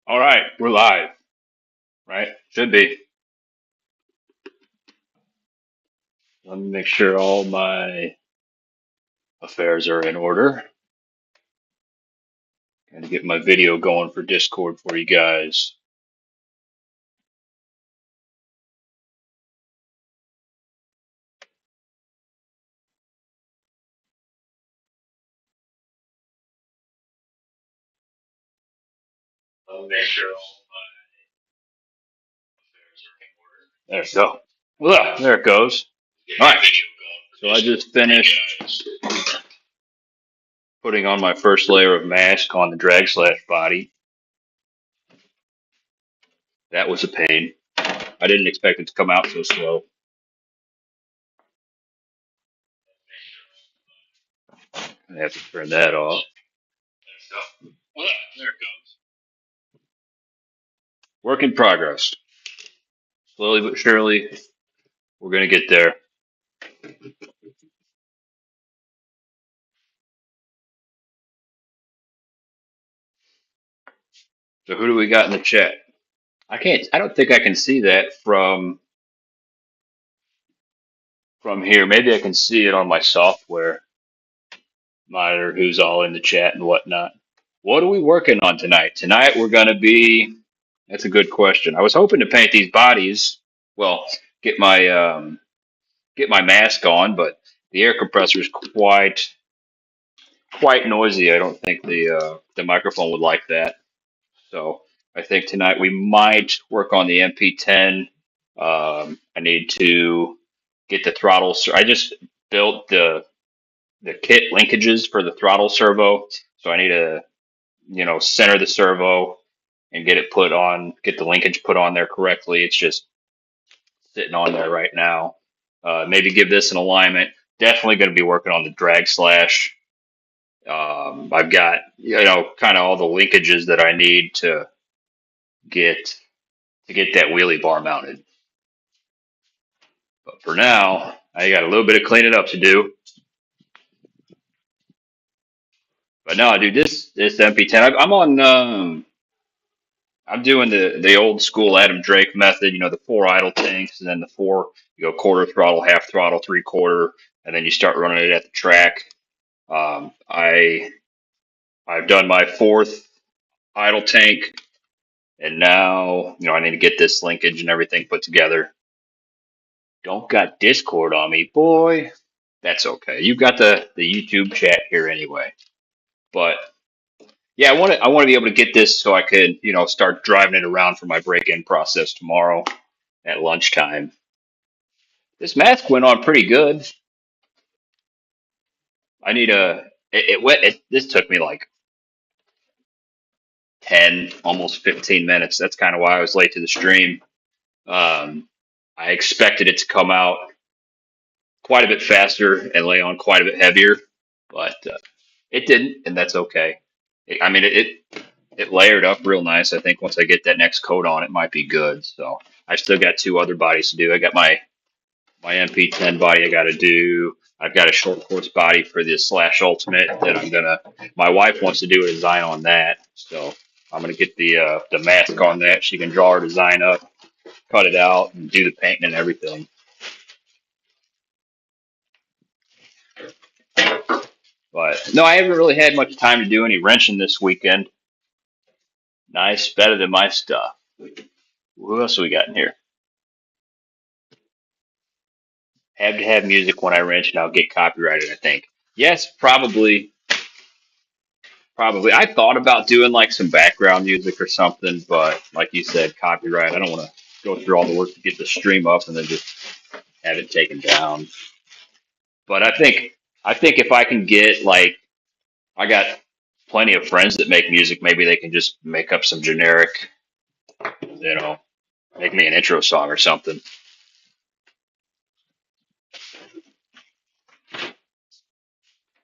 All right, we're live, right? Should be. Let me make sure all my affairs are in order. Gonna get my video going for Discord for you guys. Let me make sure all my affairs are in order. There we go. Well, there it goes. All right. So I just finished putting on my first layer of mask on the drag slash body. That was a pain. I didn't expect it to come out so slow. I have to turn that off. Well, there it goes. Work in progress. Slowly but surely, we're gonna get there. So who do we got in the chat? I don't think I can see that from here. Maybe I can see it on my software monitor who's all in the chat and whatnot. What are we working on tonight? Tonight we're gonna be, that's a good question. I was hoping to paint these bodies, well, get my get my mask on, but the air compressor is quite noisy. I don't think the microphone would like that. So I think tonight we might work on the MP10. I need to get the throttle. I just built the kit linkages for the throttle servo, so I need to center the servo and get it put on, get the linkage put on there correctly. It's just sitting on there right now. Maybe give this an alignment. Definitely going to be working on the drag slash. I've got kind of all the linkages that I need get to get that wheelie bar mounted. But for now, I got a little bit of cleaning up to do. But no, dude, this MP10, I'm on. I'm doing the old school Adam Drake method. The four idle tanks, and then the four quarter throttle, half throttle, three quarter, and then you start running it at the track. I've done my fourth idle tank, and now I need to get this linkage and everything put together. Don't got Discord on me, boy. That's okay. You've got the YouTube chat here anyway. But yeah, I want to be able to get this so I could start driving it around for my break-in process tomorrow at lunchtime. This mask went on pretty good. I need a it went it, this took me like 10, almost 15 minutes. That's kind of why I was late to the stream. I expected it to come out quite a bit faster and lay on quite a bit heavier, but it didn't, and that's okay. It layered up real nice. I think once I get that next coat on, it might be good. So I still got two other bodies to do. I got my MP10 body I got to do. I've got a short course body for the Slash Ultimate that my wife wants to do a design on that. So I'm gonna get the mask on that. She can draw her design up, cut it out, and do the painting and everything. But no, I haven't really had much time to do any wrenching this weekend. Nice, better than my stuff. Who else we got in here? Have to have music when I wrench, and I'll get copyrighted, I think. Yes, probably. Probably. I thought about doing like some background music or something, but like you said, copyright. I don't want to go through all the work to get the stream up and then just have it taken down. But I think if I can get like I got plenty of friends that make music, maybe they can just make up some generic, you know, make me an intro song or something.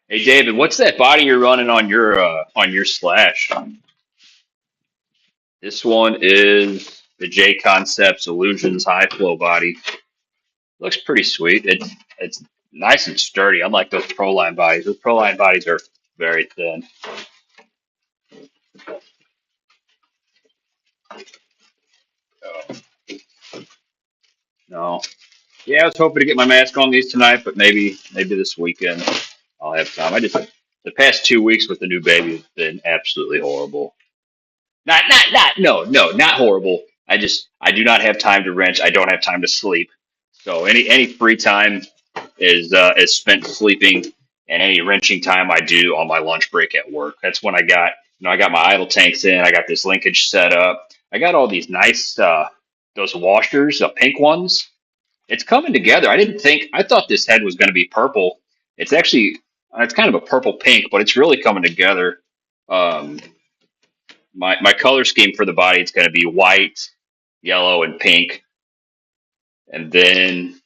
Hey David, what's that body you're running on your Slash? This one is the J Concepts Illusions High Flow body. Looks pretty sweet. It's nice and sturdy, unlike those Proline bodies. Those Proline bodies are very thin. No. Yeah, I was hoping to get my mask on these tonight, but maybe this weekend I'll have time. I just the past 2 weeks with the new baby has been absolutely horrible. No, not horrible. I do not have time to wrench. I don't have time to sleep. So any free time is spent sleeping, and any wrenching time I do on my lunch break at work. That's when I got my idle tanks in. I got this linkage set up. I got all these nice those washers, the pink ones. It's coming together. I thought this head was going to be purple. It's actually it's kind of a purple pink, but it's really coming together. Um, my color scheme for the body, it's going to be white, yellow, and pink. And then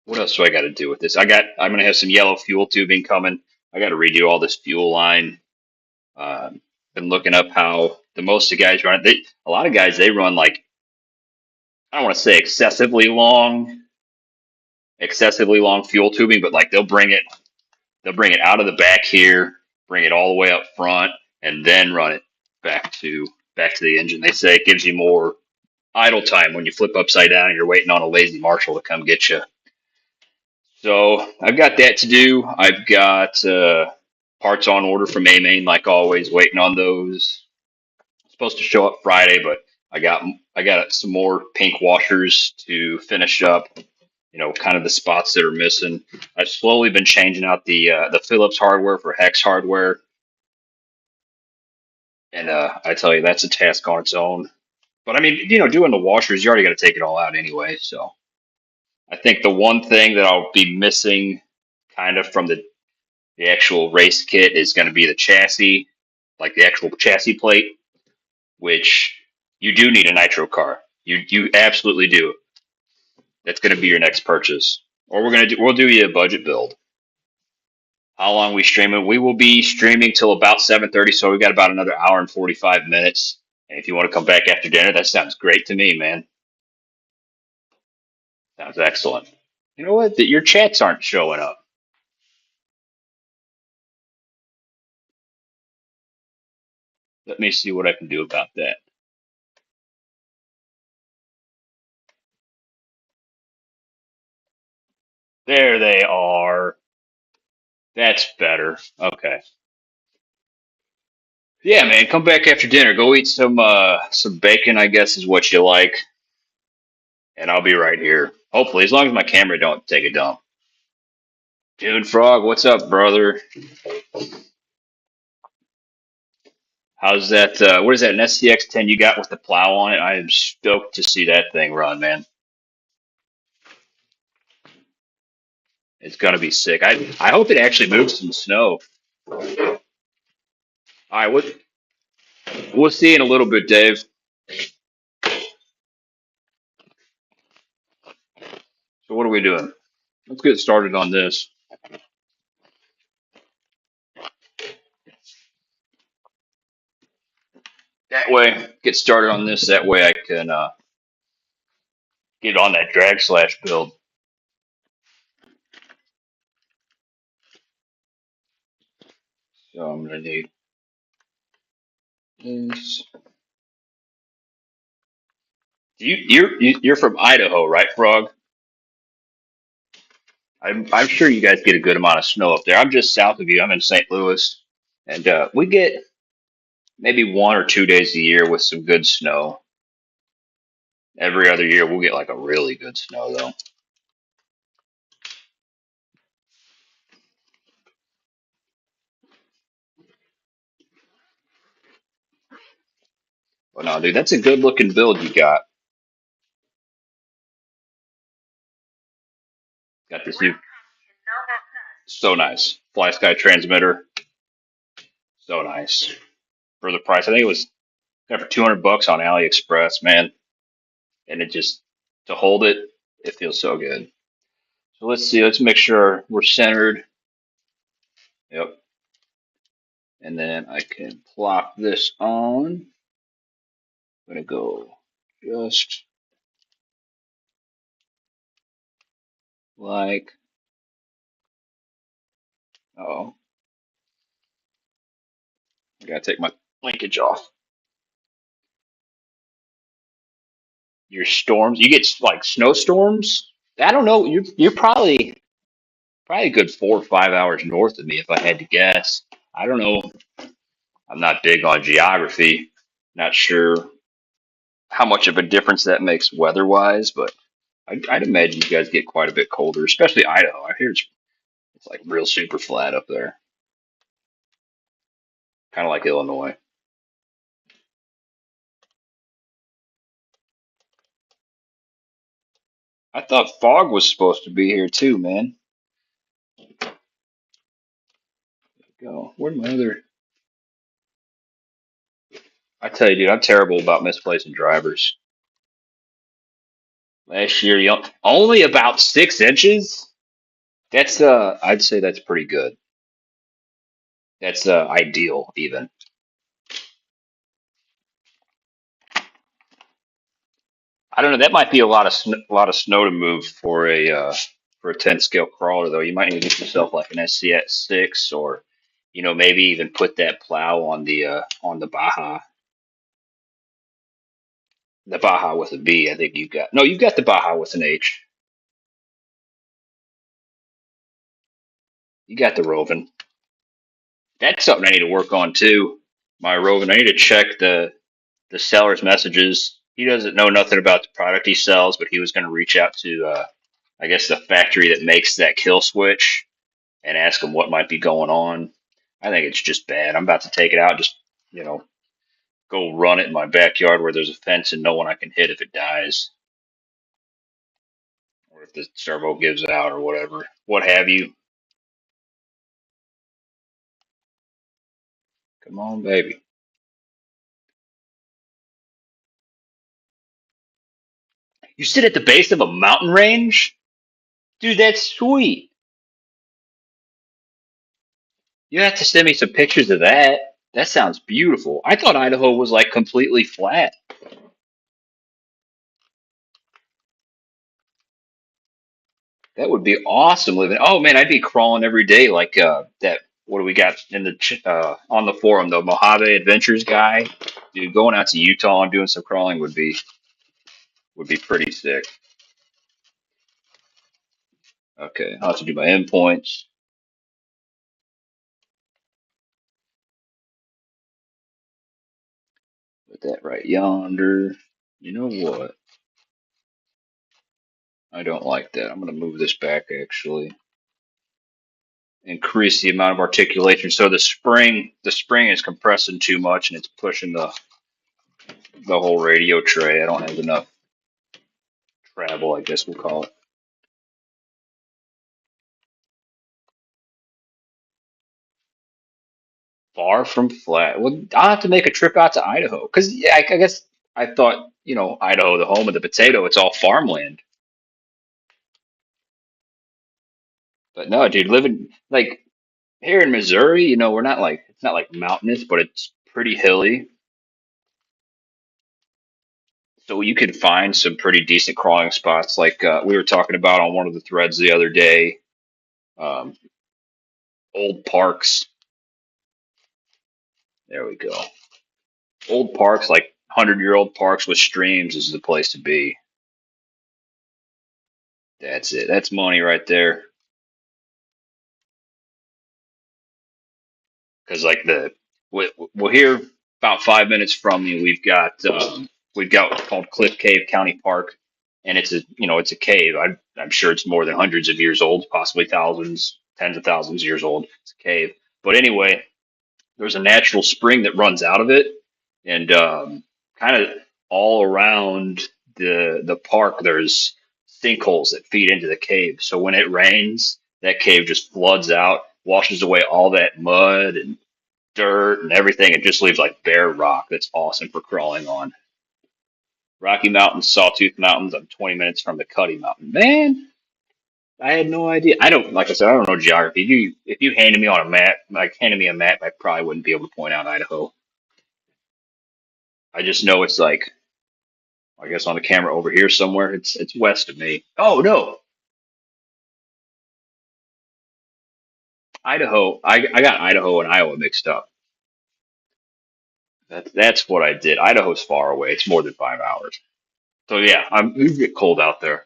what else do I got to do with this? I'm going to have some yellow fuel tubing coming. I got to redo all this fuel line. Um, been looking up how the most of guys run it. A lot of guys they run like I don't want to say excessively long fuel tubing, but like they'll bring it out of the back here, bring it all the way up front, and then run it back to the engine. They say it gives you more idle time when you flip upside down and you're waiting on a lazy marshal to come get you. So I've got that to do. I've got parts on order from A Main, like always, waiting on those. Supposed to show up Friday, but I got I got some more pink washers to finish up. You know, kind of the spots that are missing. I've slowly been changing out the Phillips hardware for Hex hardware, and I tell you that's a task on its own. But I mean, doing the washers, you already got to take it all out anyway. So I think the one thing that I'll be missing, kind of from the actual race kit, is going to be the chassis, like the actual chassis plate, which you do need a nitro car. You absolutely do. That's going to be your next purchase, or we'll do you a budget build. How long we streaming? We will be streaming till about 7:30, so we got about another hour and 45 minutes. And if you want to come back after dinner, that sounds great to me, man. Sounds excellent. You know what? Your chats aren't showing up. Let me see what I can do about that. There they are. That's better. Okay. Yeah, man, come back after dinner. Go eat some bacon, I guess is what you like, and I'll be right here. Hopefully, as long as my camera don't take a dump. Dude Frog, what's up, brother? How's that? What is that? An SCX 10 you got with the plow on it? I am stoked to see that thing run, man. It's gonna be sick. I hope it actually moves some snow. All right, we'll see in a little bit, Dave. So what are we doing? Let's get started on this. That way, get started on this. That way, I can get on that drag slash build. So I'm gonna need this. You're from Idaho, right, Frog? I'm sure you guys get a good amount of snow up there. I'm just south of you. I'm in St. Louis, and we get maybe 1 or 2 days a year with some good snow. Every other year, we'll get like a really good snow though. But no, dude, that's a good looking build you got. Got this new, so nice. Fly Sky transmitter, so nice for the price. I think it was got for 200 bucks on AliExpress, man. And it just to hold it, it feels so good. So let's see. Let's make sure we're centered. Yep. And then I can plop this on. I'm gonna go just like oh, I gotta take my linkage off. your storms. You get like snowstorms. I don't know. You're probably a good 4 or 5 hours north of me if I had to guess. I don't know. I'm not big on geography. Not sure how much of a difference that makes weather-wise, but I'd imagine you guys get quite a bit colder, especially Idaho. I hear it's like real super flat up there, kind of like Illinois. I thought fog was supposed to be here too, man. Go. Where'd my other? I tell you, dude, I'm terrible about misplacing drivers. Last year, only about 6 inches. That's I'd say that's pretty good. That's ideal even. I don't know. That might be a lot of snow to move for a 10 scale crawler though. You might need to get yourself like an SCS 6 or maybe even put that plow on the Baja with a B. I think you got no, you got the Baja with an H. You got the Roven. That's something I need to work on too. My Roven. I need to check the seller's messages. He doesn't know nothing about the product he sells, but he was going to reach out to I guess the factory that makes that kill switch and ask them what might be going on. I think it's just bad. I'm about to take it out, just you know, go run it in my backyard where there's a fence and no one I can hit if it dies or if the servo gives out or whatever, what have you. Come on, baby. You sit at the base of a mountain range, dude. That's sweet. You have to send me some pictures of that. That sounds beautiful. I thought Idaho was like completely flat. That would be awesome living. Oh man, I'd be crawling every day like that. What do we got in on the forum? The Mojave Adventures guy, dude. Going out to Utah and doing some crawling would be pretty sick. Okay, I'll have to do my endpoints. Put that right yonder. You know what? I don't like that. I'm gonna move this back actually. Increase the amount of articulation. So the spring is compressing too much and it's pushing the whole radio tray. I don't have enough travel, I guess we'll call it. Far from flat. Well, I'll have to make a trip out to Idaho because yeah, I guess I thought Idaho, the home of the potato, it's all farmland. But no, dude, living like here in Missouri, we're not like it's not like mountainous, but it's pretty hilly. So you could find some pretty decent crawling spots, like we were talking about on one of the threads the other day. Um, old parks. There we go. Old parks, like 100-year-old parks with streams, is the place to be. That's it. That's money right there. Because like well here about 5 minutes from me, we've got what's called Cliff Cave County Park, and it's a cave. I'm sure it's more than hundreds of years old, possibly thousands, tens of thousands of years old. It's a cave. But anyway, there's a natural spring that runs out of it, and kind of all around the park there's sinkholes that feed into the cave. So when it rains, that cave just floods out, washes away all that mud and dirt and everything. It just leaves like bare rock. That's awesome for crawling on. Rocky Mountains, Sawtooth Mountains. I'm 20 minutes from the Cuddy Mountain. Man, I had no idea. I don't, like I said, I don't know geography. If you handed me on a map, like handed me a map, I probably wouldn't be able to point out Idaho. I just know it's like, I guess on the camera over here somewhere. It's west of me. Oh no, Idaho. I got Idaho and Iowa mixed up. That's what I did. Idaho's far away. It's more than 5 hours. So yeah, you get cold out there.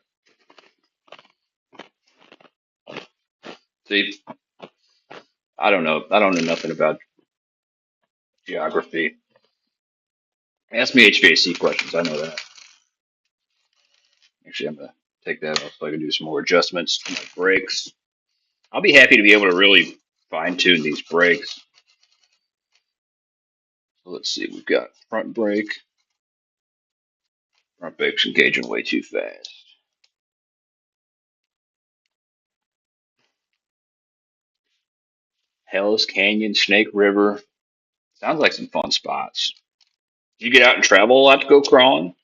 See, I don't know. I don't know nothing about geography. Ask me HVAC questions. I know that. Actually, I'm gonna take that off so I can do some more adjustments to my brakes. I'll be happy to be able to really fine tune these brakes. So let's see. We've got front brake. Front brake's engaging way too fast. Hell's Canyon, Snake River. Sounds like some fun spots. You get out and travel a lot to go crawling?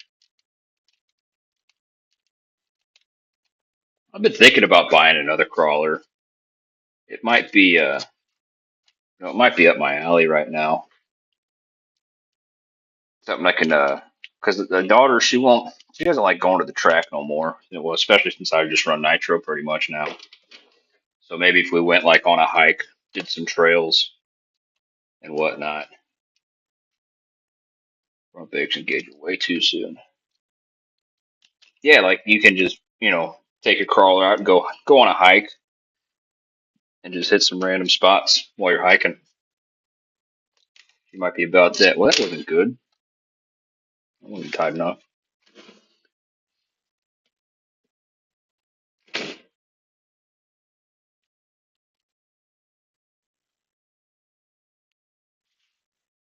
I've been thinking about buying another crawler. It might be it might be up my alley right now. Something I can because the daughter she doesn't like going to the track no more. Well, especially since I just run nitro pretty much now. So maybe if we went like on a hike, did some trails and whatnot. Front brake's engaging way too soon. Yeah, like you can just take a crawler out and go on a hike and just hit some random spots while you're hiking. You might be about that. Well, that wasn't good. That wasn't tight enough.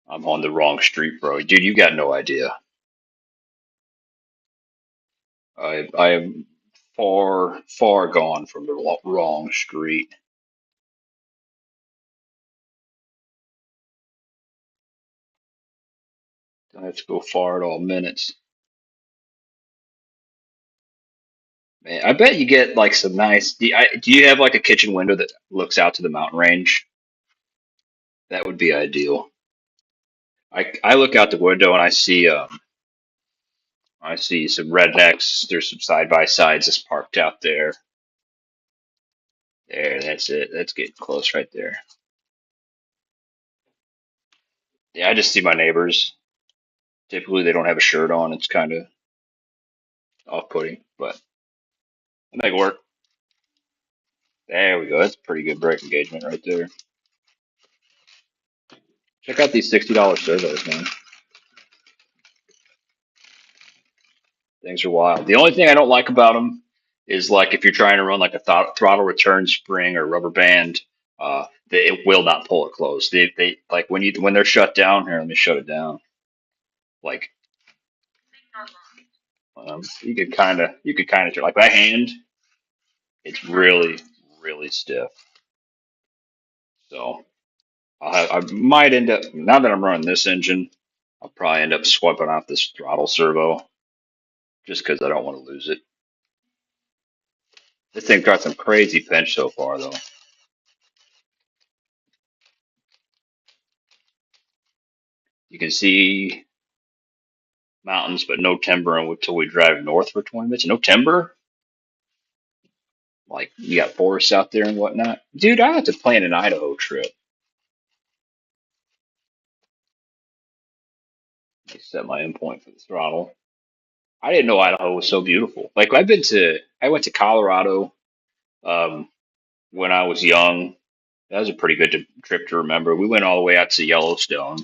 I'm on the wrong street, bro. Dude, you got no idea. I am far gone from the wrong street. Don't have to go far at all minutes. Man, I bet you get like some nice. Do you have like a kitchen window that looks out to the mountain range? That would be ideal. I look out the window and I see some rednecks. There's some side by sides just parked out there. There, that's it. That's getting close right there. Yeah, I just see my neighbors. Typically, they don't have a shirt on. It's kind of off-putting, but I make it work. There we go. That's pretty good brake engagement right there. Check out these $60 servos, man. Things are wild. The only thing I don't like about them is like if you're trying to run like a throttle return spring or rubber band, it will not pull it close. They like when they're shut down. Here, let me shut it down. Like you could kind of like by hand. It's really stiff. So I might end up now that I'm running this engine. I'll probably end up swapping out this throttle servo just because I don't want to lose it. This thing's got some crazy pinch so far, though. You can see mountains, but no timber until we drive north for 20 minutes. No timber? Like, you got forests out there and whatnot. Dude, I have to plan an Idaho trip. Let me set my endpoint for the throttle. I didn't know Idaho was so beautiful. Like, I went to Colorado um, when I was young. That was a pretty good trip to remember. We went all the way out to Yellowstone.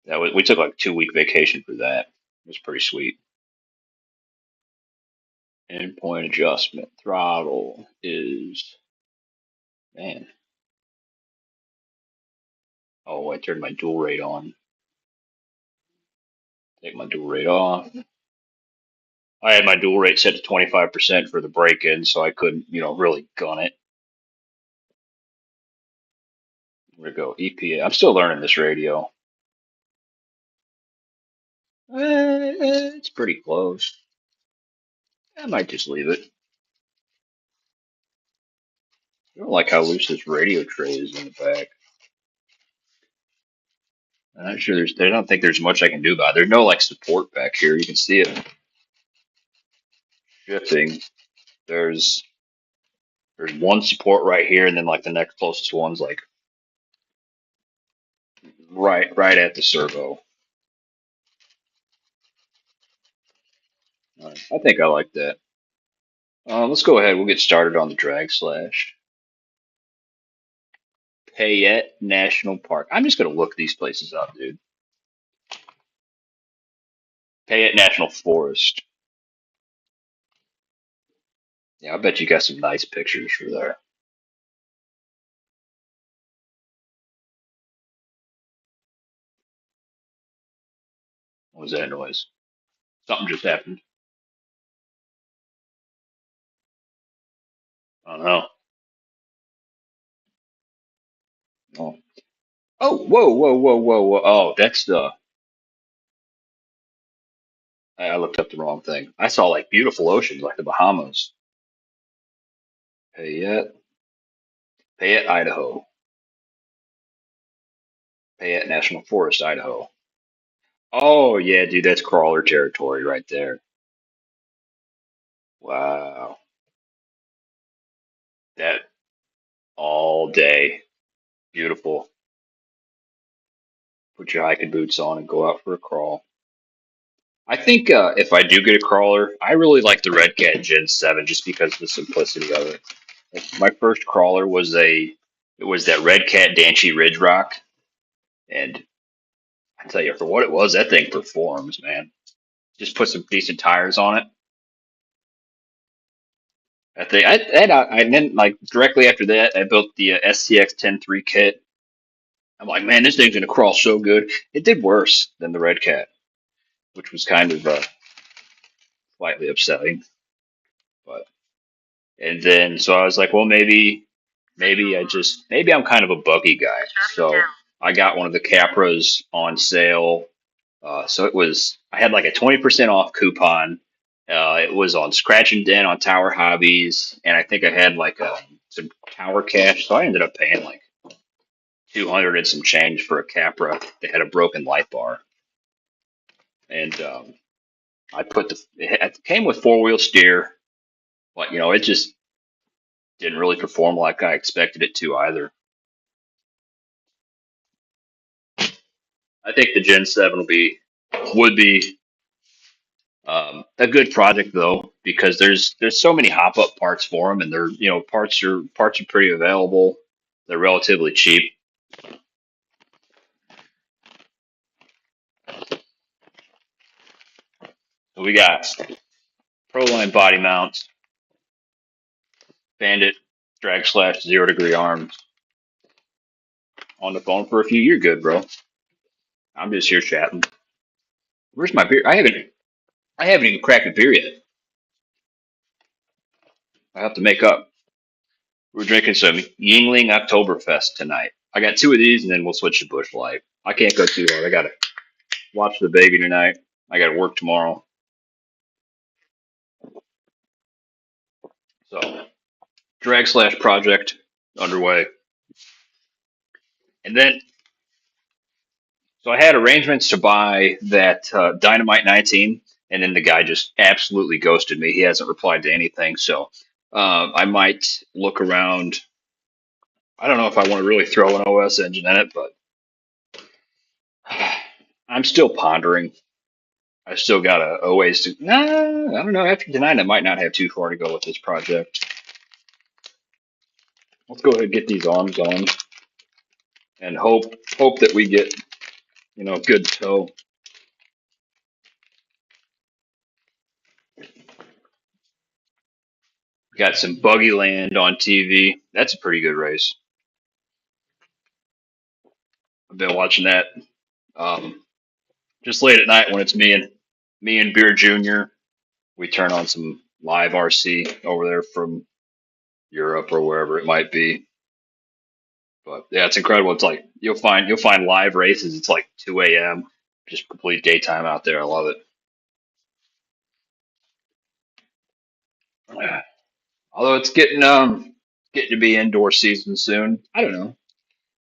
We took like a 2 week vacation for that. It was pretty sweet. Endpoint adjustment throttle is man. Oh, I turned my dual rate on. Take my dual rate off. I had my dual rate set to 25% for the break-in, so I couldn't, really gun it. Here we go. EPA. I'm still learning this radio. It's pretty close. I might just leave it. I don't like how loose this radio tray is in the back. I'm not sure I don't think there's much I can do about it. There's no like support back here. You can see it shifting. There's there's one support right here, and then like the next closest one's like right at the servo. All right. I think I like that. Let's go ahead. We'll get started on the drag slash. Payette National Park. I'm just gonna look these places up, dude. Payette National Forest. Yeah, I bet you got some nice pictures for there. What was that noise? Something just happened. I don't know. Oh, oh, whoa, whoa, whoa, whoa, whoa. Oh, that's the. I looked up the wrong thing. I saw like beautiful oceans, like the Bahamas. Payette, Payette, Idaho. Payette National Forest, Idaho. Oh yeah, dude, that's crawler territory right there. Wow, that all day, beautiful. Put your hiking boots on and go out for a crawl. I think if I do get a crawler, I really like the Red Cat Gen 7 just because of the simplicity of it. Like my first crawler was it was that Red Cat Danchi Ridge Rock, and I tell you, for what it was, that thing performs, man. Just put some decent tires on it. I think and then like directly after that, I built the STX 10.3 kit. I'm like, man, this thing's gonna crawl so good. It did worse than the Red Cat, which was kind of slightly upsetting. But and then so I was like, well, maybe I'm kind of a buggy guy. So I got one of the Capras on sale. So it was I had like a 20% off coupon. It was on Scratch and Dent on Tower Hobbies, and I think I had like some Tower Cash. So I ended up paying like 200 and some change for a Capra that had a broken light bar. And I put it came with four-wheel steer, but it just didn't really perform like I expected it to either. I think the Gen 7 would be a good project though because there's so many hop up parts for them, and they're parts are pretty available. They're relatively cheap. So we got Proline body mounts, Bandit drag slash 0 degree arms on the phone for a few. You're good, bro. I'm just here chatting. Where's my beer? I haven't even cracked a beer yet. I have to make up. We're drinking some Yingling Oktoberfest tonight. I got two of these, and then we'll switch to Bush Light. I can't go too hard. I gotta watch the baby tonight. I gotta work tomorrow. So drag slash project underway. And then so I had arrangements to buy that Dynamite 19, and then the guy just absolutely ghosted me. He hasn't replied to anything. So I might look around. I don't know if I want to really throw an OS engine in it, but I'm still pondering. I still got a ways to. Nah, I don't know. After tonight, I might not have too far to go with this project. Let's go ahead and get these arms on, and hope that we get good tow. Got some Buggy Land on TV. That's a pretty good race. I've been watching that um, just late at night when it's me and Beer Junior. We turn on some live RC over there from Europe or wherever it might be. But yeah, it's incredible. It's like you'll find live races. It's like 2 a.m. Just complete daytime out there. I love it. Although it's getting to be indoor season soon. I don't know.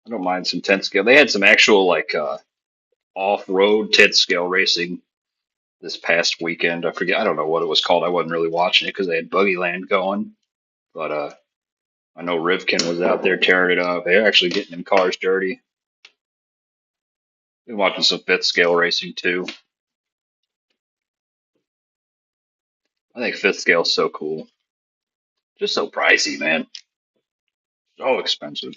I don't mind some 10 scale. They had some actual like off-road 10 scale racing this past weekend. I forget. I don't know what it was called. I wasn't really watching it because they had Buggy Land going. But I know Rivkin was out there tearing it up. They're actually getting them cars dirty. Been watching some fifth scale racing too. I think fifth scale is so cool. Just so pricey, man. So expensive.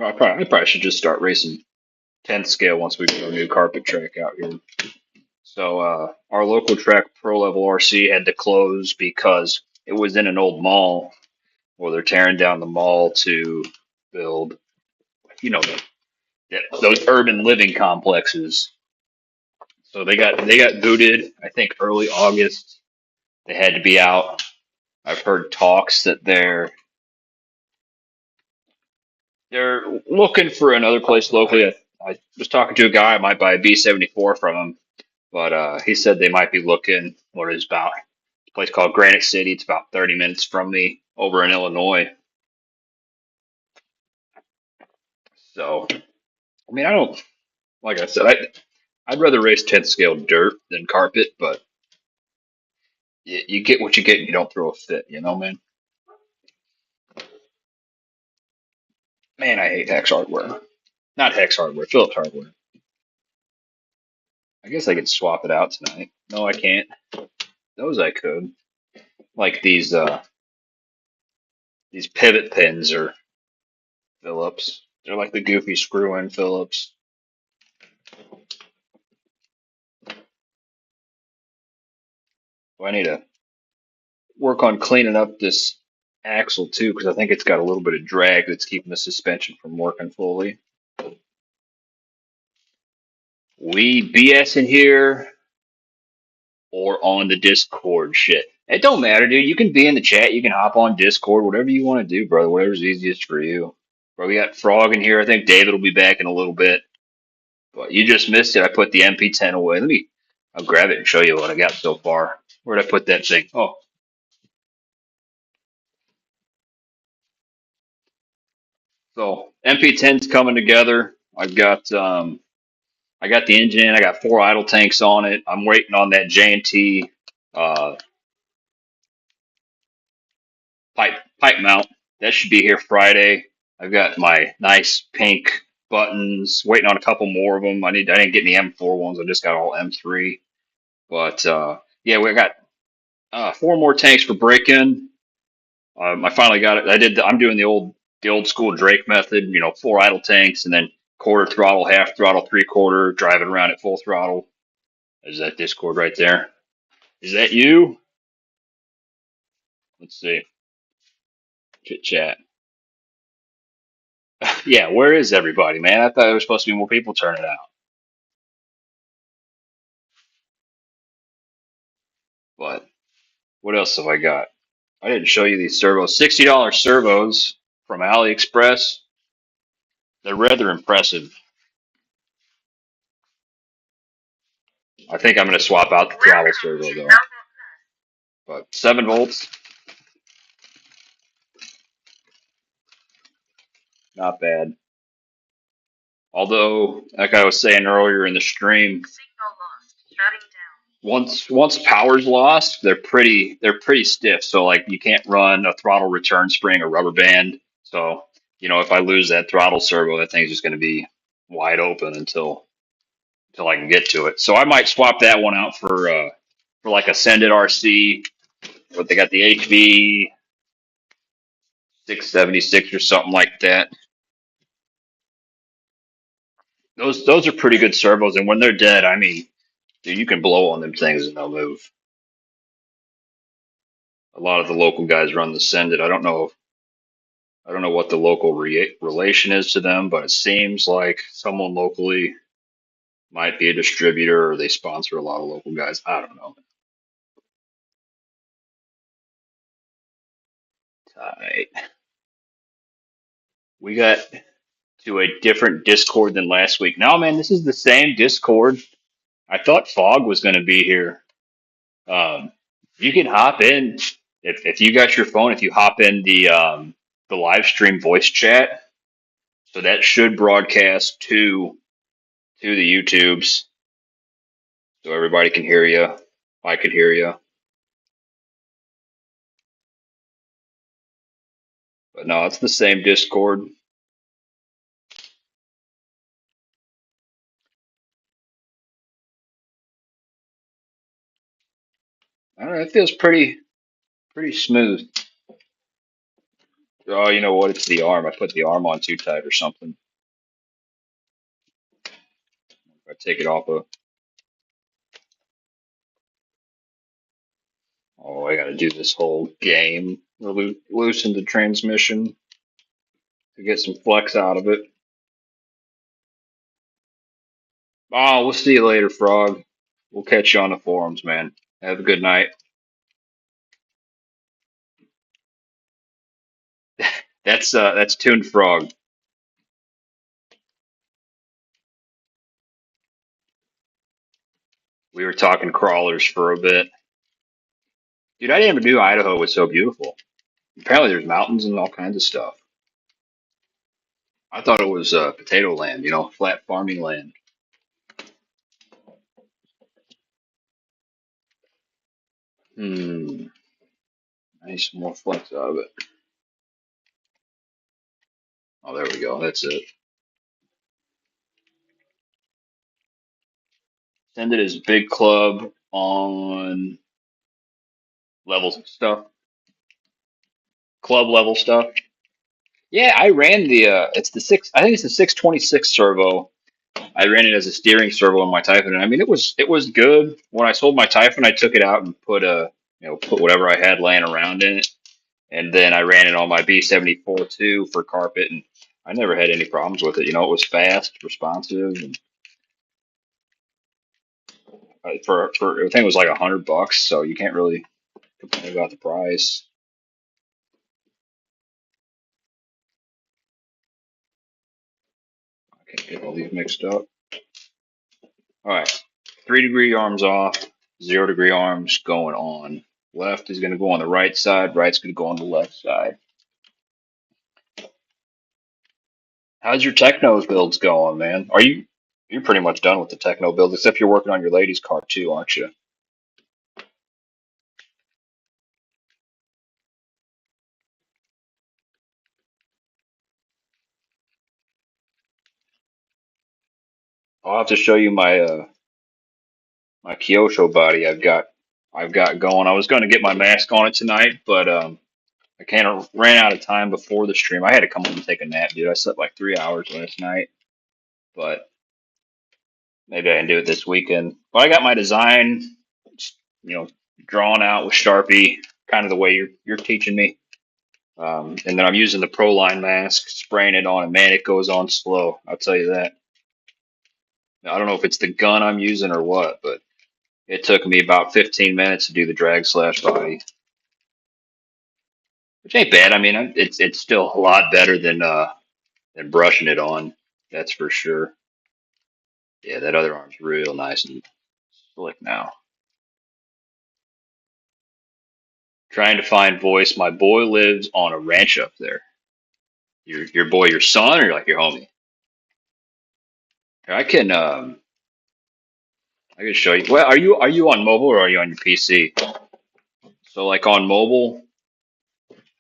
I probably should just start racing 10th scale once we get our new carpet track out here. So our local track, Pro Level RC, had to close because it was in an old mall. Well, they're tearing down the mall to build, you know, those urban living complexes. So they got booted. I think early August. They had to be out. I've heard talks that they're looking for another place locally. I was talking to a guy. I might buy a B-74 from him, but he said they might be looking. What is about a place called Granite City. It's about 30 minutes from me over in Illinois. So I mean, I don't like I said. I'd rather race 10th scale dirt than carpet, but you get what you get. And you don't throw a fit, man. Man, I hate Hex hardware. Not Hex hardware, Phillips hardware. I guess I could swap it out tonight. No, I can't. Those I could. Like these pivot pins are Phillips. They're like the goofy screw-in Phillips. So I need to work on cleaning up this axle too, because I think it's got a little bit of drag that's keeping the suspension from working fully. We BS in here or on the Discord shit. It don't matter, dude. You can be in the chat. You can hop on Discord, whatever you want to do, brother. Whatever's easiest for you. Bro, we got Frog in here. I think David will be back in a little bit. But you just missed it. I put the MP10 away. I'll grab it and show you what I got so far. Where'd I put that thing? Oh, so MP10's coming together. I got the engine in. I got 4 idle tanks on it. I'm waiting on that J&T uh, pipe mount. That should be here Friday. I've got my nice pink buttons. Waiting on a couple more of them. I didn't get any M4 ones. I just got all M3. But yeah, we got 4 more tanks for break-in. I finally got it. I'm doing the old school Drake method. 4 idle tanks and then quarter throttle, half throttle, three-quarter, driving around at full throttle. Is that Discord right there? Is that you? Let's see. Chit chat. Yeah, where is everybody, man? I thought there was supposed to be more people turning out. But what else have I got? I didn't show you these servos. $60 servos from AliExpress. They're rather impressive. I think I'm going to swap out the throttle servo though. But 7 volts, not bad. Although, like I was saying earlier in the stream, once power's lost, they're pretty stiff. So like you can't run a throttle return spring or rubber band. So if I lose that throttle servo, that thing's just going to be wide open until I can get to it. So I might swap that one out for like a Send It RC. But they got the HV 676 or something like that. Those are pretty good servos, and when they're dead, I mean, dude, you can blow on them things and they'll move. A lot of the local guys run the Send It. I don't know what the local relation is to them, but it seems like someone locally might be a distributor or they sponsor a lot of local guys. I don't know. Alright. We got to a different Discord than last week. No, man, this is the same Discord. I thought Fog was going to be here. Um, you can hop in if you got your phone. If you hop in the live stream voice chat, so that should broadcast to the YouTubes, so everybody can hear you. I could hear you, but no, it's the same Discord. I don't know. It feels pretty smooth. Oh, you know what? It's the arm. I put the arm on too tight or something. If I take it off of. Oh, I got to do this whole game. Loosen the transmission to get some flex out of it. Oh, we'll see you later, Frog. We'll catch you on the forums, man. Have a good night. That's Tuned Frog. We were talking crawlers for a bit. Dude, I didn't even knew Idaho was so beautiful. Apparently there's mountains and all kinds of stuff. I thought it was potato land, flat farming land. Hmm. I need some more flex out of it. Oh, there we go. That's it. Send it as big club on level stuff, club level stuff. Yeah, I ran it's the six. I think it's the 626 servo. I ran it as a steering servo on my Typhon, and I mean it was good. When I sold my Typhon, I took it out and put whatever I had laying around in it, and then I ran it on my B74 too for carpet, and I never had any problems with it. It was fast, responsive, and for I think it was like $100, so you can't really complain about the price. I can't get all these mixed up. All right, 3-degree arms off, 0-degree arms going on. Left is going to go on the right side. Right's going to go on the left side. How's your techno builds going, man? You're pretty much done with the techno build, except you're working on your lady's car too, aren't you? I'll have to show you my Kyosho body I've got going. I was going to get my mask on it tonight, but I kind of ran out of time before the stream. I had to come home and take a nap, dude. I slept like 3 hours last night, but maybe I can do it this weekend. But I got my design, you know, drawn out with Sharpie, kind of the way you're teaching me. And then I'm using the Proline mask, spraying it on, and man, it goes on slow. I'll tell you that. I don't know if it's the gun I'm using or what, but it took me about 15 minutes to do the drag slash body, which ain't bad. I mean, it's still a lot better than brushing it on. That's for sure. Yeah, that other arm's real nice and slick now. Trying to find voice. My boy lives on a ranch up there. Your boy, your son, or like your homie? I can I can show you. Well, are you on mobile or are you on your PC? So like on mobile,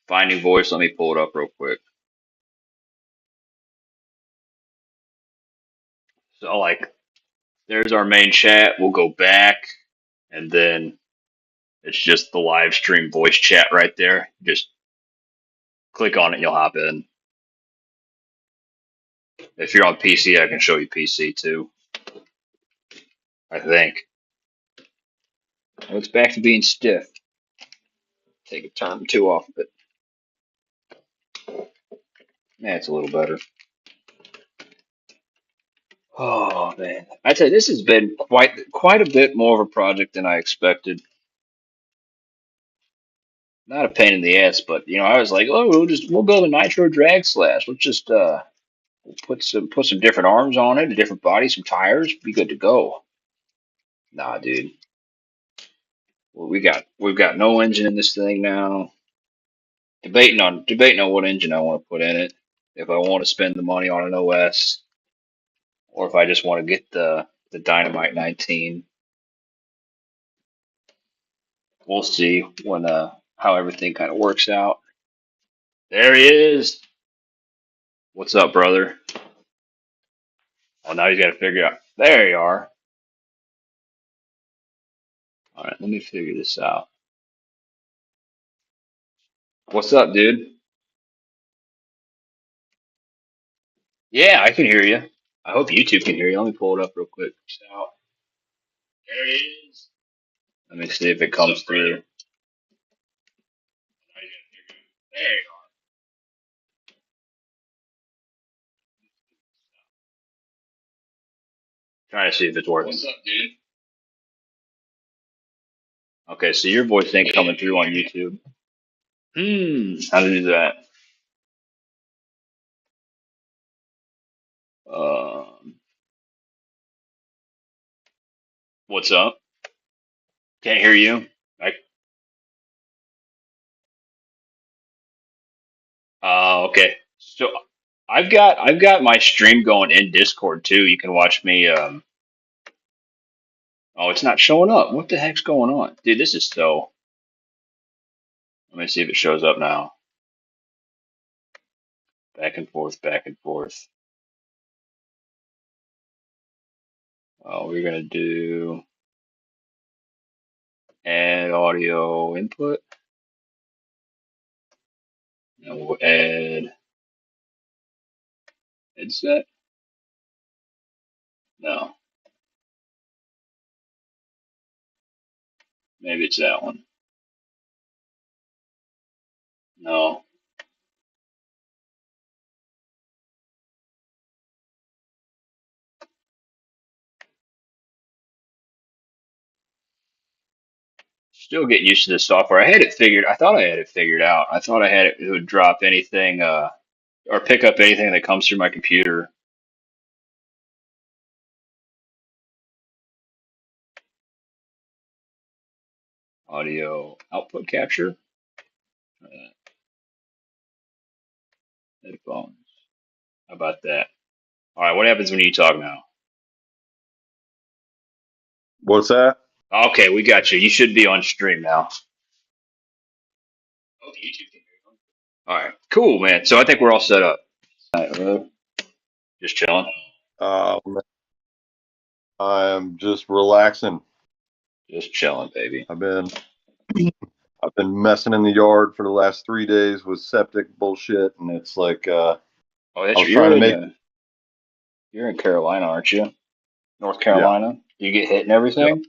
finding voice. Let me pull it up real quick. So like there's our main chat. We'll go back and then it's just the live stream voice chat right there. Just click on it, you'll hop in. If you're on PC, I can show you PC too. I think. Oh, it's back to being stiff. Take a turn or two off of it. Yeah, it's a little better. Oh man, I tell you, this has been quite a bit more of a project than I expected. Not a pain in the ass, but I was like, oh, we'll build a nitro drag slash. Let's just we'll put some different arms on it, a different body, some tires, be good to go. Nah, dude. Well, we've got no engine in this thing now. Debating on what engine I want to put in it. If I want to spend the money on an OS, or if I just want to get the Dynamite 19. We'll see when how everything kind of works out. There he is. What's up, brother? Oh, now he's got to figure out. There you are. All right, let me figure this out. What's up, dude? Yeah, I can hear you. I hope YouTube can hear you. Let me pull it up real quick. So, there it is. Let me see if it comes through. There you go. Trying to see if it's working. What's up, dude? Okay, so your voice ain't coming through on YouTube. How to do that? Um, what's up? Can't hear you. I okay. So I've got my stream going in Discord too. You can watch me. Oh, it's not showing up. What the heck's going on, dude? This is so. Let me see if it shows up now. Back and forth, back and forth. We're gonna do add audio input, and we'll add headset. No, maybe it's that one. No, still getting used to this software. I had it figured. I thought I had it figured out. I thought I had it. It would drop anything, or pick up anything that comes through my computer. Audio output capture. Headphones. How about that? All right. What happens when you talk now? What's that? Okay, we got you. You should be on stream now. Oh, YouTube can hear you. All right. Cool, man. So I think we're all set up. Just chilling. Uh, I'm just relaxing. Just chilling, baby. I've been messing in the yard for the last 3 days with septic bullshit, and it's like Oh, I that's was trying to make. you're in Carolina, aren't you? North Yeah, Carolina. You get hit and yeah. everything.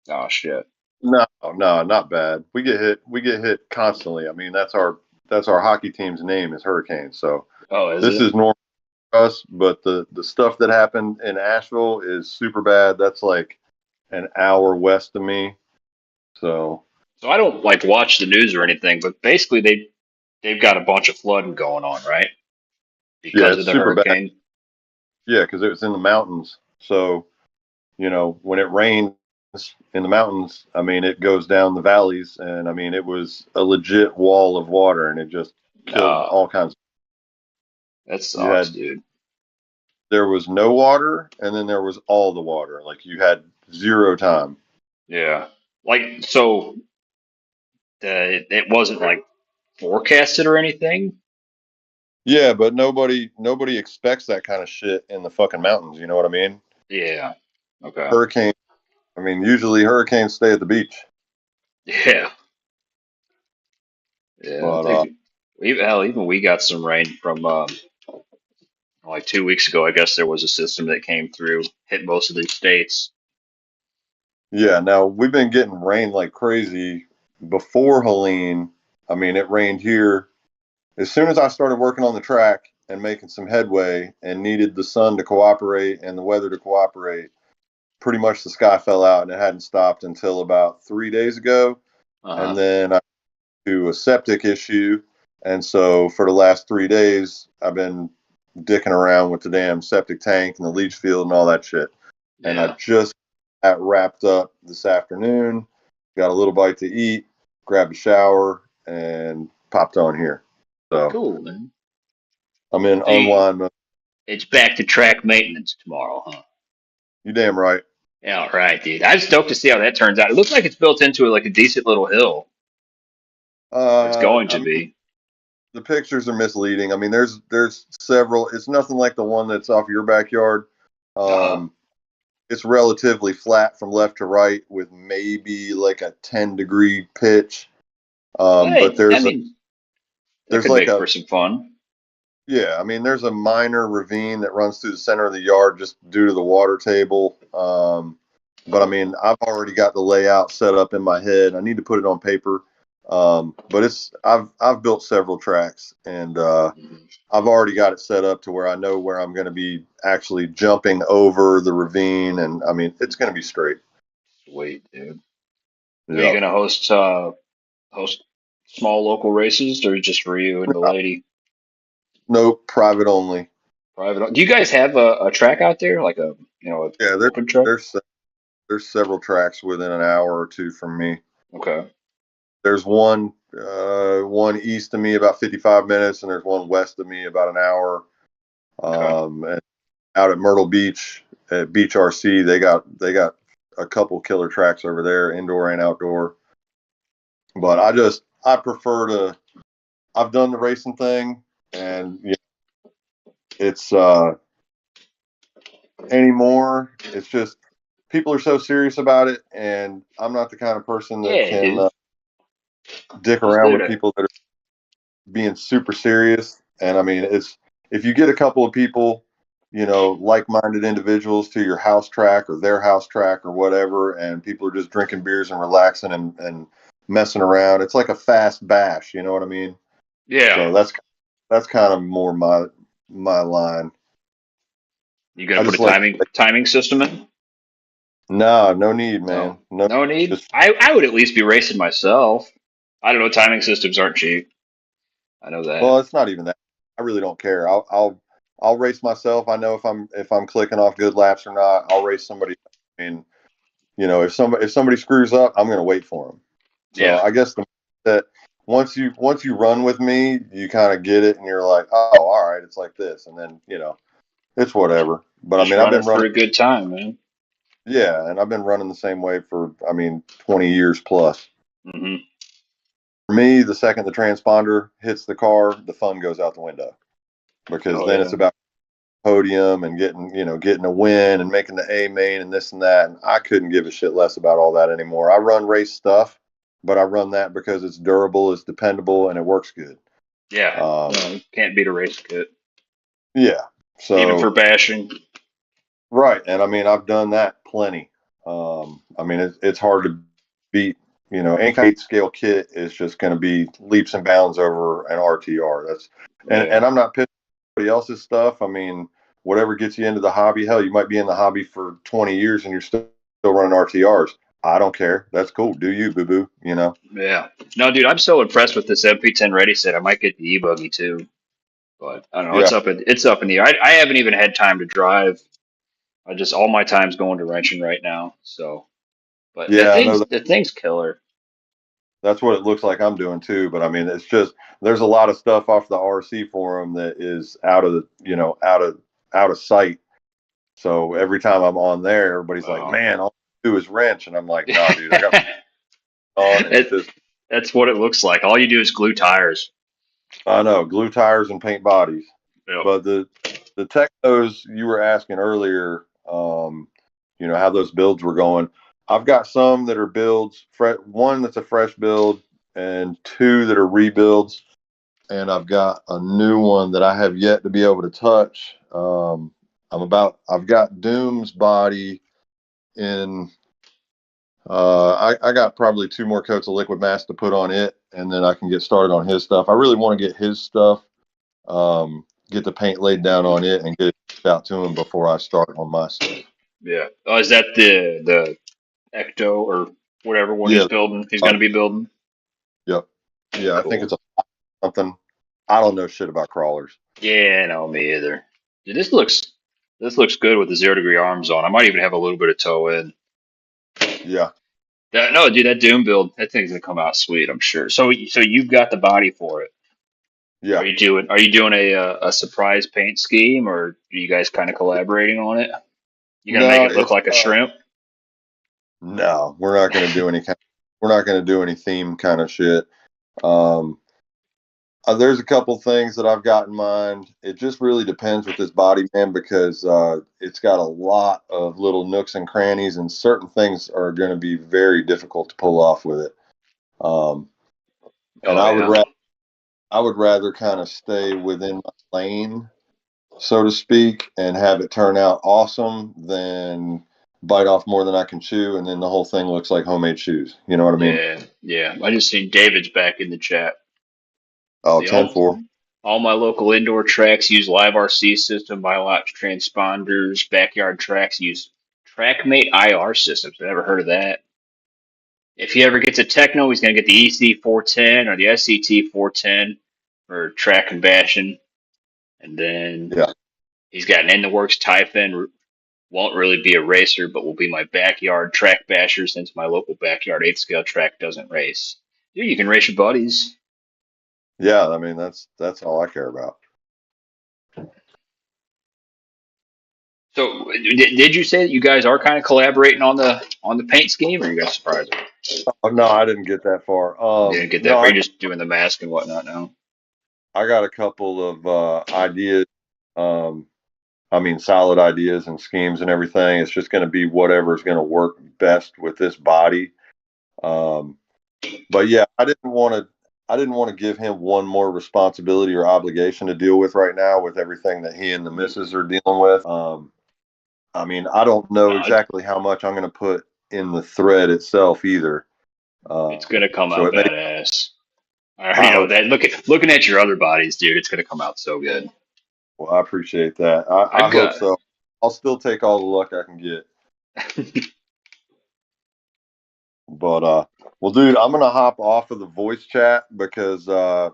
Oh shit. No, no, not bad. We get hit. We get hit constantly. I mean, that's our hockey team's name is Hurricanes. So Oh, is this it? is normal for us, but the stuff that happened in Asheville is super bad. That's like an hour west of me. So So I don't like watch the news or anything, but basically they've got a bunch of flooding going on, right? yeah, Because of it's the super bad. hurricane. Yeah, because it was in the mountains. So when it rains in the mountains, I mean, it goes down the valleys, and I mean, it was a legit wall of water, and it just killed No, all kinds. that You sucks, had dude. There was no water, and then there was all the water. Like you had zero time. Yeah. Like so, it wasn't like forecasted or anything. Yeah, but nobody expects that kind of shit in the fucking mountains. You know what I mean? Yeah. Okay. Hurricane. I mean, usually hurricanes stay at the beach, Yeah. Yeah. I but think even we got some rain from like 2 weeks ago. I guess there was a system that came through, hit most of these states. yeah. Now we've been getting rain like crazy before Helene. I mean, it rained here as soon as I started working on the track and making some headway and needed the sun to cooperate and the weather to cooperate, pretty much the sky fell out and it hadn't stopped until about 3 days ago. And Uh-huh. then I do a septic issue. And so for the last 3 days, I've been dicking around with the damn septic tank and the leach field and all that shit. And I Yeah. just got wrapped up this afternoon, got a little bite to eat, grabbed a shower, and popped on here. So Cool, man. I'm in See, unwind mode. it's back to track maintenance tomorrow, huh? You damn right. Yeah, all right, dude. I'm stoked to see how that turns out. It looks like it's built into like a decent little hill. It's going I to mean, be. the pictures are misleading. I mean, there's several. It's nothing like the one that's off your backyard. Uh-huh. Um, it's relatively flat from left to right with maybe like a 10-degree pitch. But Hey, I mean, that there's could like make a for some fun. yeah, I mean there's a minor ravine that runs through the center of the yard just due to the water table. But I mean I've already got the layout set up in my head. I need to put it on paper. But I've built several tracks and Mhm. I've already got it set up to where I know where I'm going to be actually jumping over the ravine, and I mean it's going to be straight. Sweet, dude. Are you Yeah. gonna host small local races, or just for you and the lady? Nope, private only. Private. Do you guys have a track out there, like a a Yeah, open track? there's there's several tracks within an hour or two from me. Okay. There's one east of me about 55 minutes, and there's one west of me about an hour. Okay. And out at Myrtle Beach at Beach RC, they got a couple killer tracks over there, indoor and outdoor. But I prefer to. I've done the racing thing, and it's anymore. It's just people are so serious about it, and I'm not the kind of person that Yeah, can dude. dick Just around do with that. people that are being super serious. And I mean, it's if you get a couple of people, like-minded individuals to your house track or their house track or whatever, and people are just drinking beers and relaxing and messing around. It's like a fast bash. You know what I mean? Yeah. So that's kind of more my line. You gonna I put a just like timing system in? nah, no need, No. man. No, No need. just I would at least be racing myself. I don't know. Timing systems aren't cheap. I know that. well, it's not even that. I really don't care. I'll race myself. I know if I'm clicking off good laps or not. I'll race somebody. I mean, if somebody screws up, I'm going to wait for them. So Yeah. I guess that once you run with me, you kind of get it, and you're like, oh, all right, it's like this, and then it's whatever. But I Just mean, I've running been for running, a good time, man. yeah, and I've been running the same way for 20 years plus. Hmm. For me, the second the transponder hits the car, the fun goes out the window because Oh then it's yeah. about podium and getting a win and making the A main and this and that. And I couldn't give a shit less about all that anymore. I run race stuff, but I run that because it's durable, it's dependable, and it works good. Yeah. Um, No, can't beat a race kit, yeah. even for So bashing. right, and I mean I've done that plenty. I mean it's hard to beat. Any kind of scale kit is just going to be leaps and bounds over an RTR. That's Yeah. and I'm not pissed at anybody else's stuff. I mean, whatever gets you into the hobby. Hell, you might be in the hobby for 20 years and you're still running RTRs. I don't care. That's cool. Do you, boo boo? Yeah. No, dude, I'm so impressed with this MP10 Ready set. I might get the e-buggy too, but I don't know. Yeah, It's up in the air. I haven't even had time to drive. I just all my time's going to wrenching right now. So, but the yeah. I know thing's the thing's killer. that's what it looks like I'm doing too. But I mean, it's just there's a lot of stuff off the RC forum that is out of sight. So every time I'm on there, everybody's like, Well, "Man, all I do is wrench," and I'm like, "Nah, dude, I got on. It's it, just that's what it looks like. All you do is glue tires. I know glue tires and paint bodies." Yep. But the technos you were asking earlier, how those builds were going. I've got some that are builds, one that's a fresh build, and two that are rebuilds, and I've got a new one that I have yet to be able to touch. I've got Doom's body in. I got probably two more coats of liquid mask to put on it, and then I can get started on his stuff. I really want to get his stuff, get the paint laid down on it, and get it out to him before I start on my stuff. Yeah. Oh, is that the Ecto or whatever one he's Yeah, building? He's going to be building. yep, yeah. I think Cool. it's something. I don't know shit about crawlers. Yeah, no, me either. Dude, this looks good with the 0 degree arms on. I might even have a little bit of toe in. Yeah, No, dude, that Doom build, that thing's gonna come out sweet, I'm sure. So you've got the body for it. Are yeah. you doing are you doing a surprise paint scheme, or are you guys kind of collaborating on it? You gonna make No, it look it's like a shrimp? no. We're not going to do any. We're not going to do any theme kind of shit. Um, There's a couple things that I've got in mind. It just really depends with this body, man, because it's got a lot of little nooks and crannies, and certain things are going to be very difficult to pull off with it. Um, and Oh yeah, I would rather kind of stay within my lane, so to speak, and have it turn out awesome than bite off more than I can chew, and then the whole thing looks like homemade shoes. You know what I mean? yeah, yeah. I just seen David's back in the chat. Oh, See, 10-4. all my local indoor tracks use live RC system, biolabs transponders. Backyard tracks use TrackMate IR systems. I never heard of that. If he ever gets a techno, he's gonna get the EC410 or the SCT410 for track and bashing, and then Yeah. he's got an in the works Typhon. Won't really be a racer, but will be my backyard track basher since my local backyard 8 scale track doesn't race. Dude, you can race your buddies. Yeah, I mean that's all I care about. So, did you say that you guys are kind of collaborating on the paint scheme, or you guys surprised me? Oh, no, I didn't get that far. Didn't get No, that far. You're just doing the mask and whatnot now. I got a couple of ideas. Um, I mean, solid ideas and schemes and everything. It's just going to be whatever is going to work best with this body. Um, but yeah, I didn't want to give him one more responsibility or obligation to deal with right now with everything that he and the missus are dealing with. I mean, I don't know No, exactly how much I'm going to put in the thread itself either. it's gonna come So out it may. badass. I already I know hope so. that. Looking at your other bodies, dude, it's gonna come out so good. Well, I appreciate that. I I've hope got. so. I'll still take all the luck I can get. But well, dude, I'm gonna hop off of the voice chat because the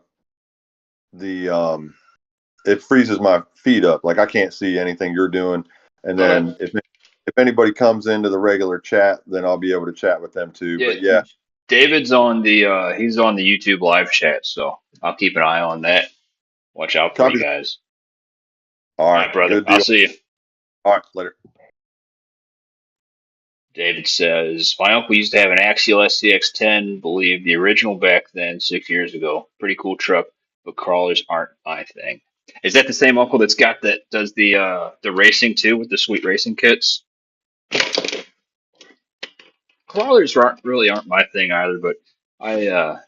it freezes my feed up. Like I can't see anything you're doing. And Okay. then if anybody comes into the regular chat, then I'll be able to chat with them too. Yeah, But yeah, David's on the he's on the YouTube live chat, so I'll keep an eye on that. Watch out for you copy that. guys. All All right, right, brother. good I'll deal. see you. All right, later. David says, my uncle used to have an Axial SCX-10, believe the original back then, 6 years ago. Pretty cool truck, but crawlers aren't my thing. Is that the same uncle that's got that does the racing too with the sweet racing kits? Crawlers aren't my thing either, but I uh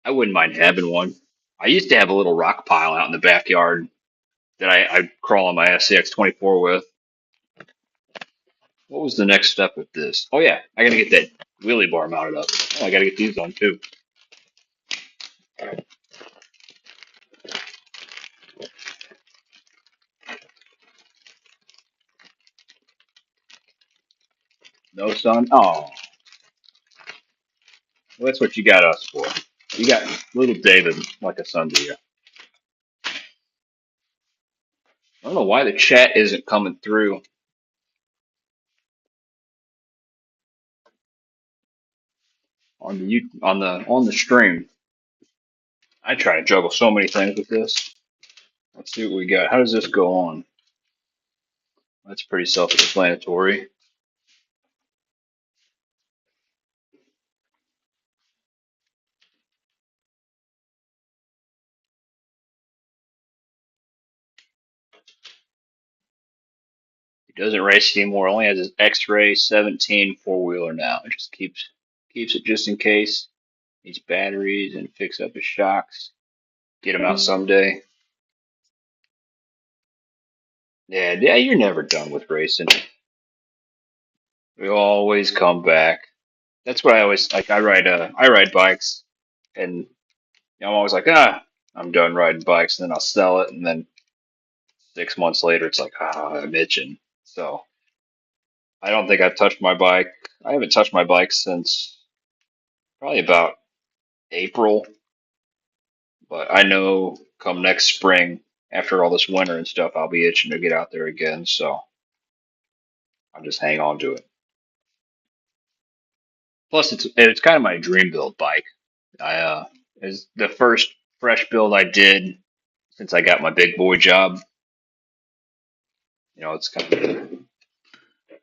I wouldn't mind having one. I used to have a little rock pile out in the backyard that I'd crawl on my SCX-24 with. What was the next step with this? Oh yeah, I gotta get that wheelie bar mounted up. Oh, I gotta get these on too. No, son? Oh, well, that's what you got us for. You got little David like a son to you. I don't know why the chat isn't coming through on the stream. I try to juggle so many things with this. Let's see what we got. How does this go on? That's pretty self-explanatory. He doesn't race anymore. Only has his X-Ray 17 four-wheeler now. It just keeps it just in case. Needs batteries and fix up his shocks. Get him out someday. Yeah, yeah, you're never done with racing. We always come back. That's what I always like. I ride bikes, and I'm always like, I'm done riding bikes. And then I'll sell it, and then 6 months later, it's like, I'm itching. So I don't think I've touched my bike. I haven't touched my bike since probably about April. But I know come next spring, after all this winter and stuff, I'll be itching to get out there again. So I'll just hang on to it. Plus, it's kind of my dream build bike. Is the first fresh build I did since I got my big boy job. It's kind of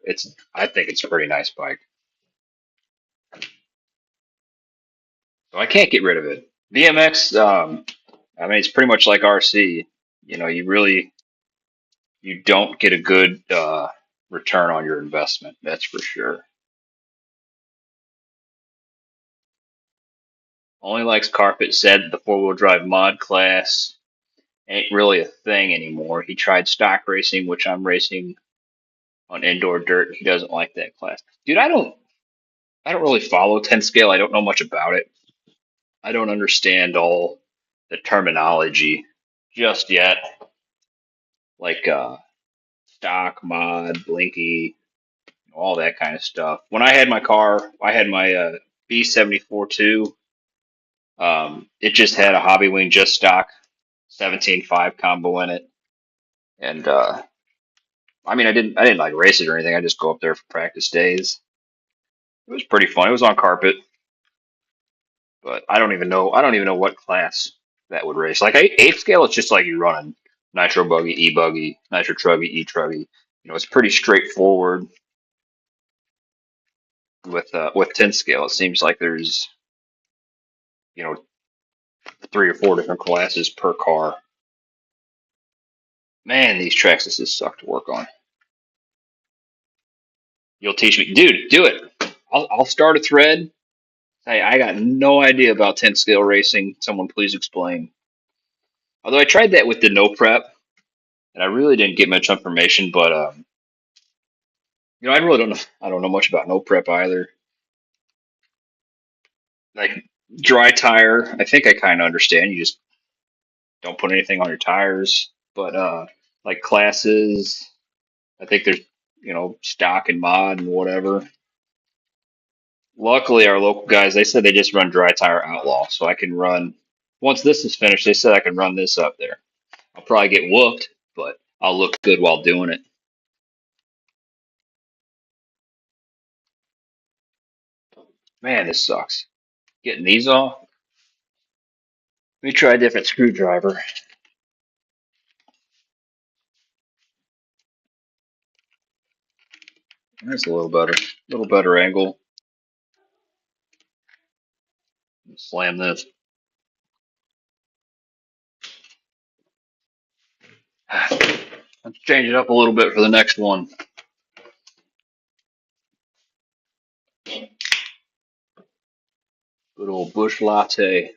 it's. I think it's a pretty nice bike, so I can't get rid of it. BMX, I mean, it's pretty much like RC. You know, you don't get a good return on your investment. That's for sure. Only likes carpet said the four wheel drive mod class ain't really a thing anymore. He tried stock racing, which I'm racing on indoor dirt. He doesn't like that class. Dude, I don't really follow 10 scale. I don't know much about it. I don't understand all the terminology just yet, like stock, mod, blinky, all that kind of stuff. When I had my car, I had my B74 too. It just had a hobby wing, just stock 17.5 combo in it, and I mean, I didn't like race it or anything. I just go up there for practice days. It was pretty fun. It was on carpet, but I don't even know what class that would race. Like eighth scale, it's just like you running nitro buggy, e buggy, nitro truggy, e truggy. You know, it's pretty straightforward. With 10 scale, it seems like there's you know 3 or 4 different classes per car. Man, these tracks just suck to work on. You'll teach me, dude. Do it. I'll start a thread. Hey, I got no idea about 10 scale racing. Someone please explain. Although I tried that with the no prep, and I really didn't get much information. But I really don't know. I don't know much about no prep either. Like dry tire, I think I kind of understand. You just don't put anything on your tires. But like classes, I think there's stock and mod and whatever. Luckily, our local guys, they said they just run dry tire outlaw, so I can run. Once this is finished, they said I can run this up there. I'll probably get whooped, but I'll look good while doing it. Man, this sucks. Getting these off. Let me try a different screwdriver. That's a little better. A little better angle. Slam this. Let's change it up a little bit for the next one. Good old bush latte.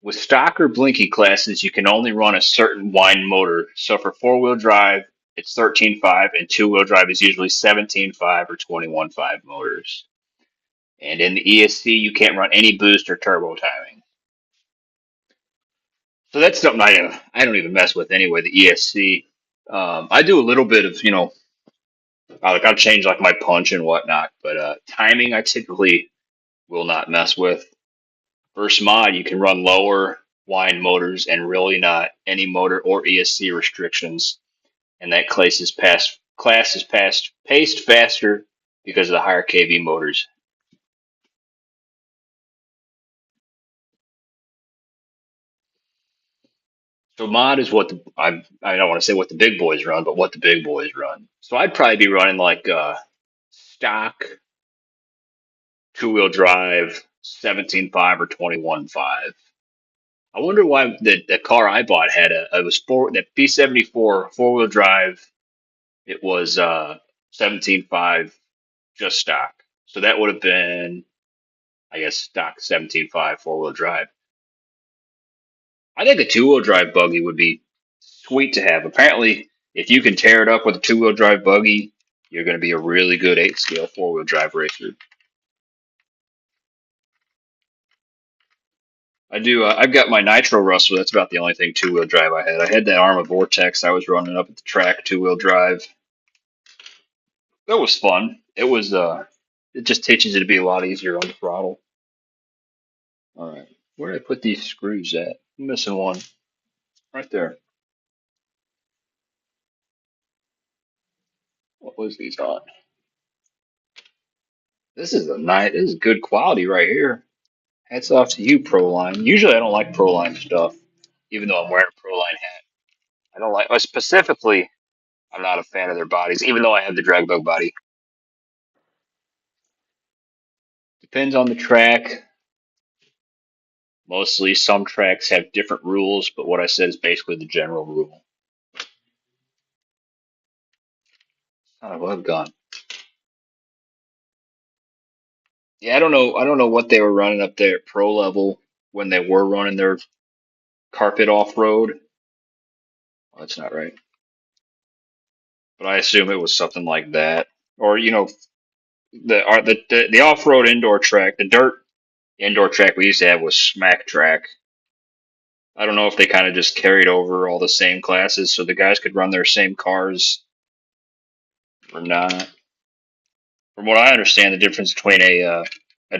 With stock or blinky classes, you can only run a certain wind motor. So for four-wheel drive, it's 13.5, and two-wheel drive is usually 17.5 or 21.5 motors. And in the ESC, you can't run any boost or turbo timing. So that's something I don't even mess with anyway. The ESC, I do a little bit of like I'll change like my punch and whatnot, but timing I typically will not mess with. Versus mod, you can run lower wind motors and really not any motor or ESC restrictions, and that class is paced faster because of the higher kV motors. So mod is what I don't want to say what the big boys run, but what the big boys run. So I'd probably be running like stock two-wheel drive 17.5 or 21.5. I wonder why the car I bought had it was that B74 four-wheel drive. It was 17.5 just stock. So that would have been, I guess, stock 17.5 four-wheel drive. I think a two-wheel drive buggy would be sweet to have. Apparently, if you can tear it up with a two-wheel drive buggy, you're going to be a really good 8 scale four-wheel drive racer. I do. I've got my Nitro Russell. That's about the only thing two-wheel drive I had. I had that Arma Vortex. I was running up at the track two-wheel drive. That was fun. It just teaches you to be a lot easier on the throttle. All right, where did I put these screws at? I'm missing one. Right there. What was these on? This is good quality right here. Hats off to you, Proline. Usually I don't like Proline stuff, even though I'm wearing a Proline hat. I don't like, specifically, I'm not a fan of their bodies, even though I have the drag bug body. Depends on the track. mostly. Some tracks have different rules, but what I said is basically the general rule. Son of a gun. Yeah, I don't know. I don't know what they were running up there at pro level when they were running their carpet off road. Well, that's not right. But I assume it was something like that, or the off road indoor track, the dirt indoor track we used to have was smack track. I don't know if they kind of just carried over all the same classes so the guys could run their same cars or not. From what I understand, the difference between a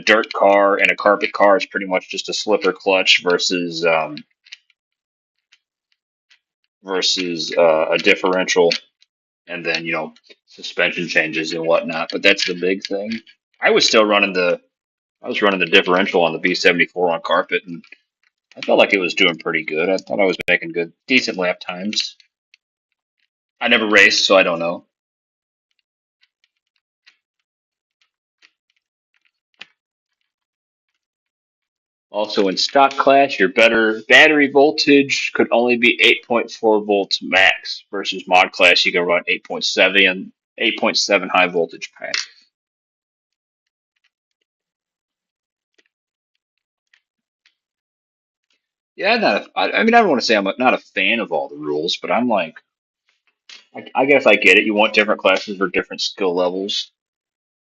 dirt car and a carpet car is pretty much just a slipper clutch versus a differential, and then suspension changes and whatnot. But that's the big thing. I was still running the I was running the differential on the B74 on carpet, and I felt like it was doing pretty good. I thought I was making decent lap times. I never raced, so I don't know. Also, in stock class, your better battery voltage could only be 8.4 volts max versus mod class. You can run 8.7 and 8.7 high voltage pack. Yeah, I mean, I don't want to say not a fan of all the rules, but I'm like, I guess I get it. You want different classes for different skill levels,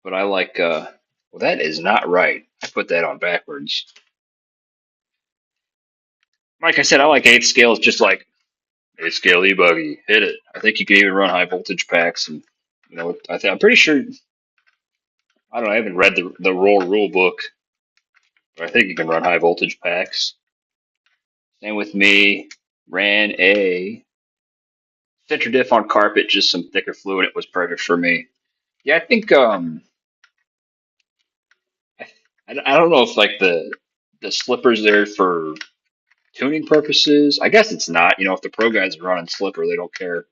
but I like, well, that is not right. I put that on backwards. Like I said, I like 8th scale. It's just like 8th scale e-buggy, hit it. I think you can even run high voltage packs, and I'm pretty sure. I don't know. I haven't read the raw rule book, but I think you can run high voltage packs. Same with me. Ran a center diff on carpet, just some thicker fluid. It was perfect for me. Yeah, I think I, I don't know if like the slipper's there for tuning purposes. I guess it's not. If the pro guys are running slipper, they don't care.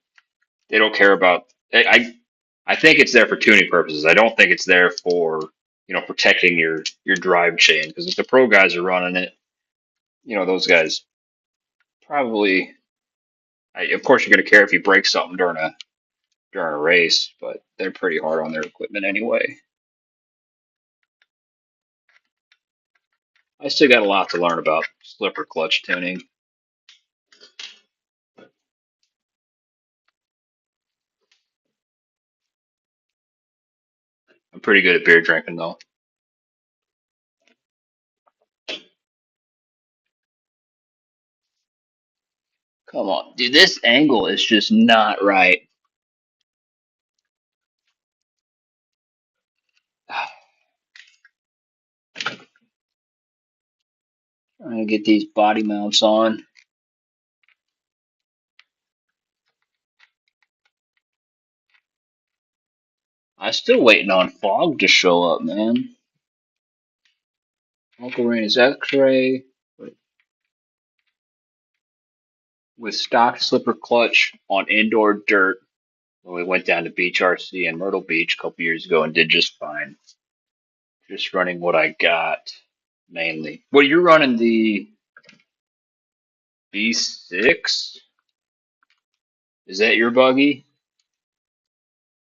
They don't care about. I think it's there for tuning purposes. I don't think it's there for protecting your drive chain, because if the pro guys are running it, those guys probably. Of course, you're going to care if you break something during a race, but they're pretty hard on their equipment anyway. I still got a lot to learn about slipper clutch tuning. I'm pretty good at beer drinking though. Come on, dude, this angle is just not right. Trying to get these body mounts on. I'm still waiting on fog to show up, man. Uncle Rain's X-ray with stock slipper clutch on indoor dirt when we went down to Beach RC in Myrtle Beach a couple years ago and did just fine. Just running what I got mainly. Well, you're running the B6? Is that your buggy?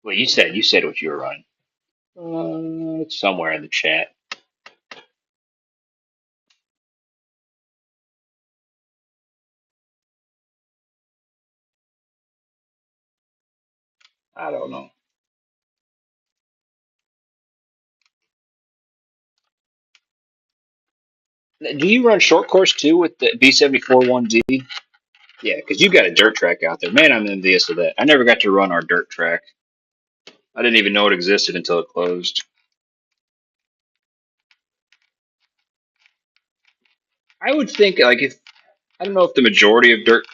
Well, you said what you were running. It's somewhere in the chat. I don't know. Do you run short course too with the B74 1D? Yeah, because you got a dirt track out there. Man, I'm envious of that. I never got to run our dirt track. I didn't even know it existed until it closed. I would think like if I don't know if the majority of dirt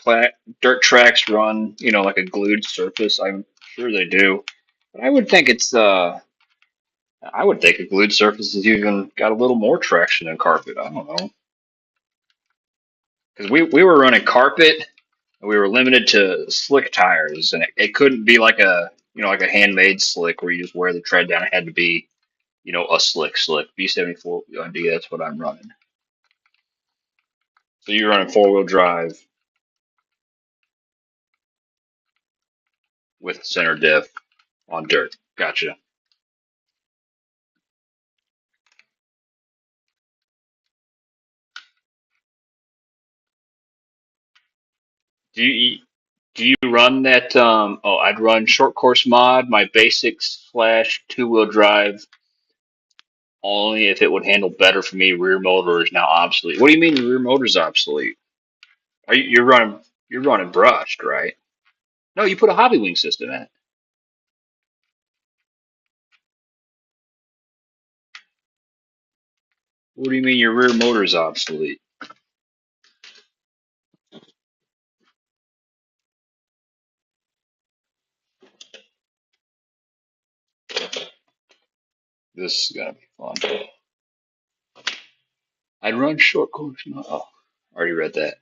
tracks run, like a glued surface. I'm sure they do, but I would think a glued surface has even got a little more traction than carpet. I don't know, because we were running carpet and we were limited to slick tires, and it couldn't be like a handmade slick where you just wear the tread down. It had to be a slick B74 D. That's what I'm running. So you're running four-wheel drive with center diff on dirt. Gotcha. Do you do you run that? Oh, I'd run short course mod, my basics slash two-wheel drive only if it would handle better for me. Rear motor is now obsolete. What do you mean the rear motor is obsolete? You're running brushed, right? No, you put a hobby wing system in it. What do you mean your rear motor is obsolete? This is gonna be fun. I'd run short course mod. Oh, already read that.